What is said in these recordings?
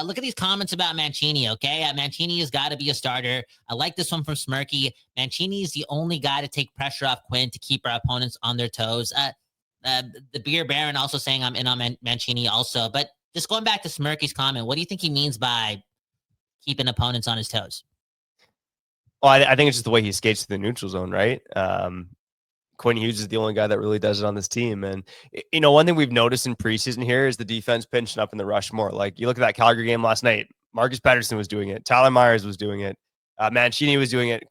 look at these comments about Mancini, okay? Mancini has got to be a starter. I like this one from Smirky. Mancini is the only guy to take pressure off Quinn to keep our opponents on their toes. The Beer Baron also saying I'm in on Mancini also. But just going back to Smirky's comment, what do you think he means by keeping opponents on his toes? Well, I think it's just the way he skates to the neutral zone, right? Quinn Hughes is the only guy that really does it on this team. And, one thing we've noticed in preseason here is the defense pinching up in the rush more. Like, you look at that Calgary game last night, Marcus Pettersson was doing it. Tyler Myers was doing it. Mancini was doing it.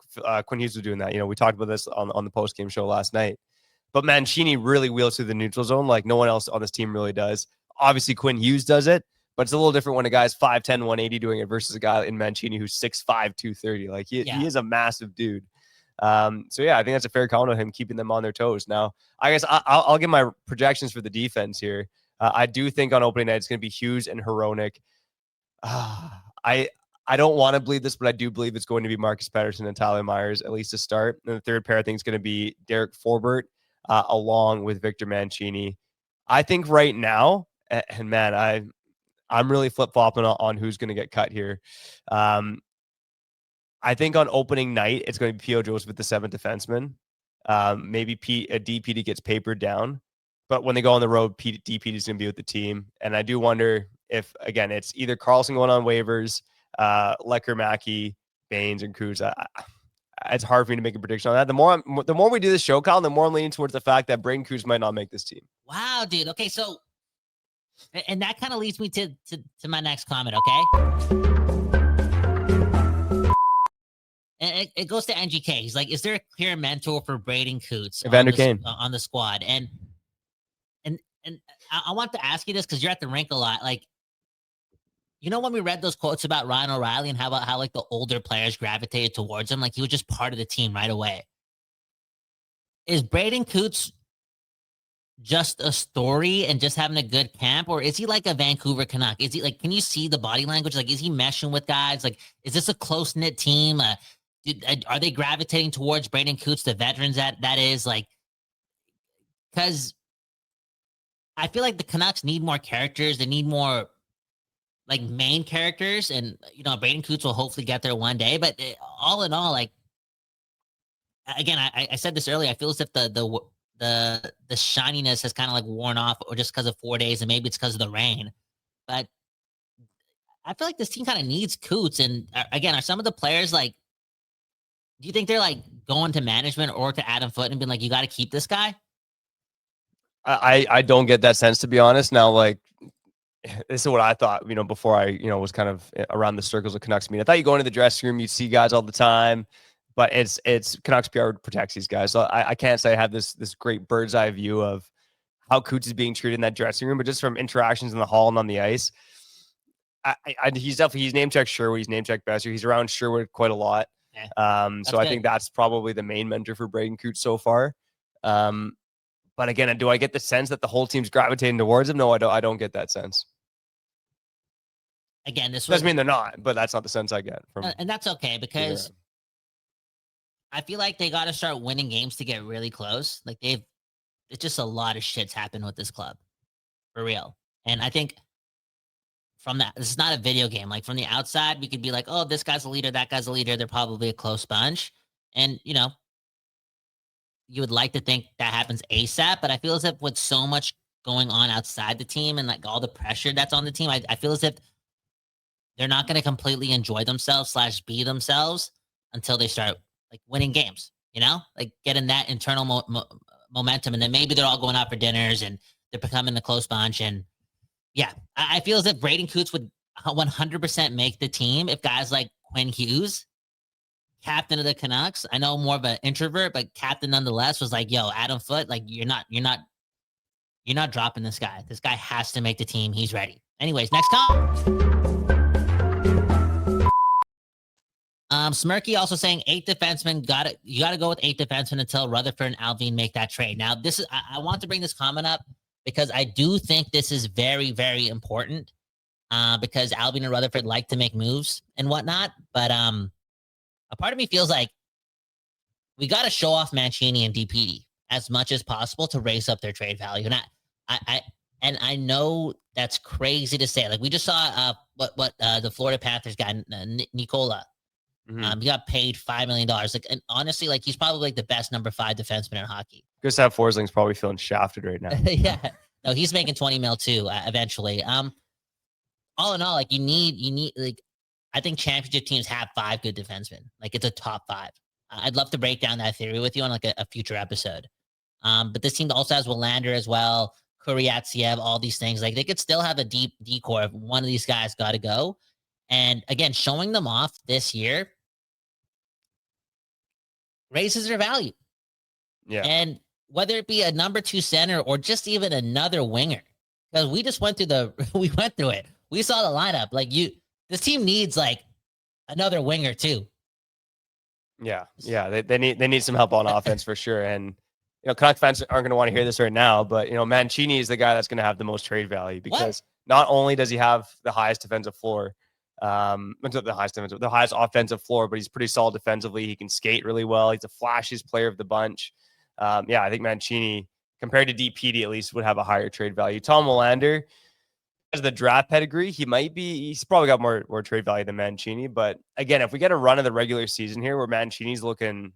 Quinn Hughes was doing that. We talked about this on the post-game show last night. But Mancini really wheels through the neutral zone like no one else on this team really does. Obviously, Quinn Hughes does it, but it's a little different when a guy's 5'10", 180 doing it versus a guy in Mancini who's 6'5", 230. Like, he is a massive dude. So yeah, I think that's a fair comment on him keeping them on their toes. Now, I guess I'll give my projections for the defense here. I do think on opening night it's going to be Hughes and Hronek. I don't want to believe this, but I do believe it's going to be Marcus Pettersson and Tyler Myers at least to start. And the third pair I think is going to be Derek Forbort along with Victor Mancini. I think right now, and man, I'm really flip-flopping on who's going to get cut here. I think on opening night, it's going to be P.O. Joseph, the seventh defenseman. Maybe a DPD gets papered down. But when they go on the road, DPD is going to be with the team. And I do wonder if, again, it's either Carlson going on waivers, Lecker, Mackey, Baines, and Cruz. It's hard for me to make a prediction on that. The more we do this show, Kyle, the more I'm leaning towards the fact that Braden Cruz might not make this team. Wow, dude. Okay, so, and that kind of leads me to my next comment, okay? And it goes to NGK. He's like, is there a clear mentor for Braden Coots on the squad? And I want to ask you this because you're at the rink a lot. Like, when we read those quotes about Ryan O'Reilly and how like the older players gravitated towards him, like he was just part of the team right away. Is Braden Coots just a story and just having a good camp, or is he like a Vancouver Canuck? Is he like, can you see the body language? Like, is he meshing with guys? Like, is this a close knit team? Are they gravitating towards Braden Coots, the veterans that is? Like, because I feel like the Canucks need more characters. They need more like main characters, and Braden Coots will hopefully get there one day. But all in all, like, again, I said this earlier. I feel as if the shininess has kind of like worn off, or just because of 4 days, and maybe it's because of the rain. But I feel like this team kind of needs Coots. And again, are some of the players like? Do you think they're like going to management or to Adam Foote and being like, you got to keep this guy? I don't get that sense, to be honest. Now, like, this is what I thought, before I, was kind of around the circles of Canucks meeting. I thought you go into the dressing room, you'd see guys all the time, but it's Canucks PR protects these guys. So I can't say I have this great bird's eye view of how Coots is being treated in that dressing room, but just from interactions in the hall and on the ice, he's name checked Sherwood, he's name checked Besser, he's around Sherwood quite a lot. So I think that's probably the main mentor for Braden Coots so far. But again, do I get the sense that the whole team's gravitating towards him? No, I don't get that sense. Again, this doesn't mean they're not, but that's not the sense I get from. And that's okay, because I feel like they got to start winning games to get really close. Like it's just a lot of shit's happened with this club, for real. And I think from that, this is not a video game. Like from the outside, we could be like, oh, this guy's a leader, that guy's a leader. They're probably a close bunch. And, you would like to think that happens ASAP, but I feel as if with so much going on outside the team and like all the pressure that's on the team, I feel as if they're not going to completely enjoy themselves / be themselves until they start like winning games, like getting that internal momentum. And then maybe they're all going out for dinners and they're becoming a close bunch. And yeah, I feel as if Braden Coots would 100% make the team if guys like Quinn Hughes, captain of the Canucks, I know more of an introvert, but captain nonetheless, was like, yo, Adam Foote, like you're not dropping this guy. This guy has to make the team. He's ready. Anyways, next comment. Smirky also saying 8 defensemen, you gotta go with 8 defensemen until Rutherford and Alvin make that trade. Now, this is I want to bring this comment up because I do think this is very, very important. Because Alvin and Rutherford like to make moves and whatnot, but a part of me feels like we got to show off Mancini and DPD as much as possible to raise up their trade value. And And I know that's crazy to say. Like we just saw what the Florida Panthers guy Nicola. He got paid $5 million. Like, and honestly, like he's probably like the best number 5 defenseman in hockey. Gustav Forsling's probably feeling shafted right now. Yeah, no, he's making 20 mil too. Eventually, all in all, like you need like I think championship teams have 5 good defensemen. Like it's a top 5. I'd love to break down that theory with you on like a future episode. But this team also has Willander as well, Kuryatsiev, all these things. Like they could still have a deep decor if one of these guys got to go. And again, showing them off this year raises their value. Yeah. And whether it be a number 2 center or just even another winger, because we just went through we went through it. We saw the lineup. Like this team needs like another winger too. Yeah. They need some help on offense for sure. And Canucks fans aren't going to want to hear this right now, but Mancini is the guy that's going to have the most trade value because not only does he have the highest defensive floor, the highest offensive floor, but he's pretty solid defensively. He can skate really well. He's the flashiest player of the bunch. I think Mancini, compared to DPD, at least would have a higher trade value. Tom Willander has the draft pedigree. He's probably got more trade value than Mancini. But again, if we get a run of the regular season here where Mancini's looking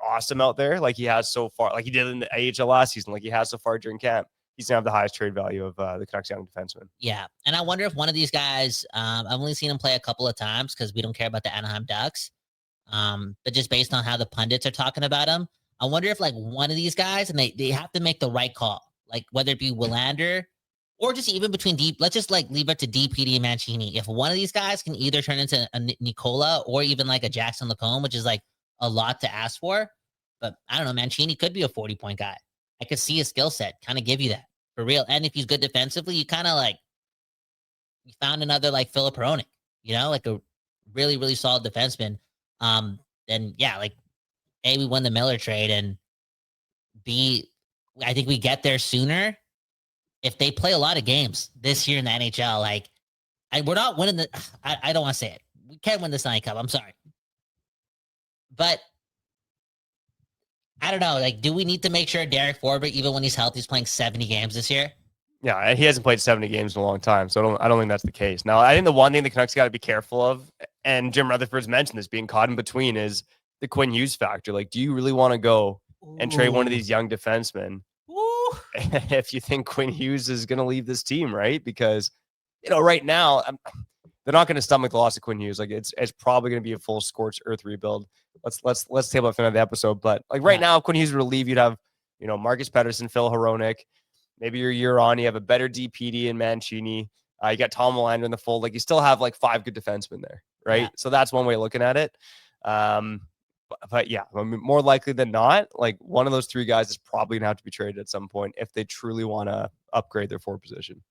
awesome out there, like he has so far, like he did in the AHL last season, like he has so far during camp, he's gonna have the highest trade value of the Canucks young defenseman. Yeah, and I wonder if one of these guys, I've only seen him play a couple of times because we don't care about the Anaheim Ducks, but just based on how the pundits are talking about him, I wonder if like one of these guys, and they have to make the right call, like whether it be Willander or just even between deep. Let's just like leave it to DPD and Mancini. If one of these guys can either turn into a Nicola or even like a Jackson Lacombe, which is like a lot to ask for, but I don't know, Mancini could be a 40-point guy. I could see his skill set kind of give you that for real. And if he's good defensively, you kind of like you found another like Filip Hronek, like a really, really solid defenseman. Then yeah, like A, we won the Miller trade, and B, I think we get there sooner if they play a lot of games this year in the NHL. Like, we're not winning the. I don't want to say it. We can't win the Stanley Cup. I'm sorry, but I don't know. Like, do we need to make sure Derek Forbort, even when he's healthy, is playing 70 games this year? Yeah, and he hasn't played 70 games in a long time, so I don't think that's the case. Now, I think the one thing the Canucks got to be careful of, and Jim Rutherford's mentioned this, being caught in between, is the Quinn Hughes factor. Like, do you really want to go and trade one of these young defensemen if you think Quinn Hughes is going to leave this team, right? Because, right now, they're not going to stomach the loss of Quinn Hughes. Like, it's probably going to be a full scorched earth rebuild. Let's table it for another episode. But like right now, if Quinn Hughes were to leave, you'd have, Marcus Pettersson, Phil Hronek. Maybe your year on, you have a better DPD in Mancini. You got Tom Willander in the fold. Like you still have like 5 good defensemen there, right? Yeah. So that's one way of looking at it. But yeah, I mean, more likely than not, like one of those 3 guys is probably gonna have to be traded at some point if they truly want to upgrade their forward position.